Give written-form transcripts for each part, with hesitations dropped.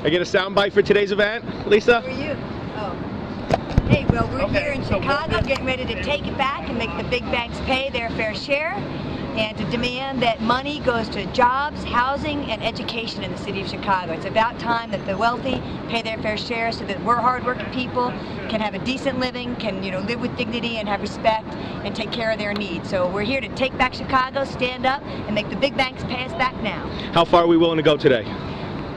I get a soundbite for today's event, Lisa? Who are you? Oh. Hey, well, we're here in Chicago getting ready to take it back and make the big banks pay their fair share and to demand that money goes to jobs, housing, and education in the city of Chicago. It's about time that the wealthy pay their fair share so that we're hardworking people can have a decent living, can live with dignity and have respect and take care of their needs. So we're here to take back Chicago, stand up, and make the big banks pay us back now. How far are we willing to go today?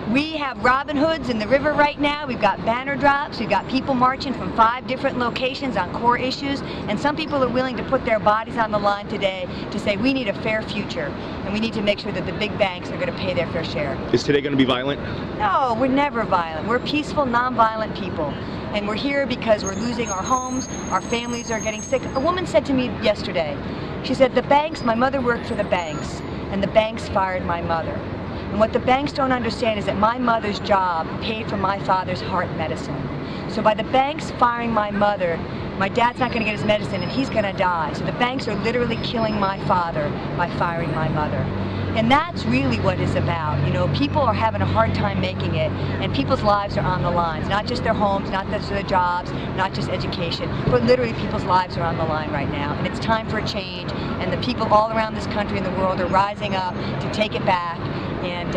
We have Robin Hoods in the river right now. We've got banner drops. We've got people marching from 5 different locations on core issues. And some people are willing to put their bodies on the line today to say we need a fair future. And we need to make sure that the big banks are going to pay their fair share. Is today going to be violent? No, we're never violent. We're peaceful, non-violent people. And we're here because we're losing our homes. Our families are getting sick. A woman said to me yesterday, she said, the banks, my mother worked for the banks, and the banks fired my mother. And what the banks don't understand is that my mother's job paid for my father's heart medicine. So by the banks firing my mother, my dad's not going to get his medicine and he's going to die. So the banks are literally killing my father by firing my mother. And that's really what it's about. People are having a hard time making it, and people's lives are on the lines. Not just their homes, not just their jobs, not just education, but literally people's lives are on the line right now. And it's time for a change, and the people all around this country and the world are rising up to take it back. And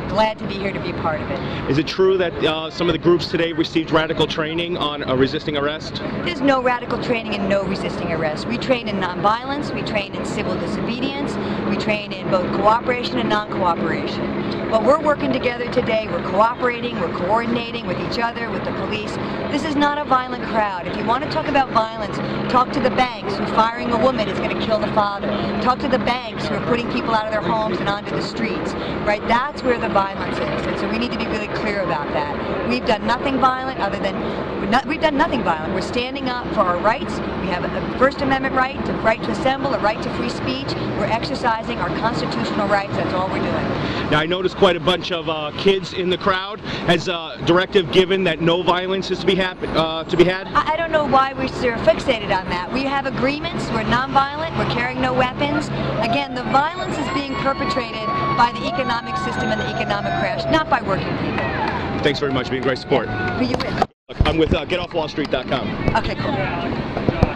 glad to be here to be a part of it. Is it true that some of the groups today received radical training on resisting arrest? There's no radical training and no resisting arrest. We train in nonviolence, we train in civil disobedience, we train in both cooperation and non-cooperation. But we're working together today, we're cooperating, we're coordinating with each other, with the police. This is not a violent crowd. If you want to talk about violence, talk to the banks who firing a woman is going to kill the father. Talk to the banks who are putting people out of their homes and onto the streets. Right? That's where the violence is, and so we need to be really clear about that. We've done nothing violent other than, we've done nothing violent. We're standing up for our rights. We have a First Amendment right to assemble, a right to free speech. We're exercising our constitutional rights. That's all we're doing. Now I noticed quite a bunch of kids in the crowd. Has a directive given that no violence is to be had? I don't know why we're so fixated on that. We have agreements. We're nonviolent. We're carrying no weapons. Again, the violence is being perpetrated by the economic system and the economic crash, not by working people. Thanks very much. Being great support. Who you with? I'm with GetOffWallStreet.com. Okay, cool.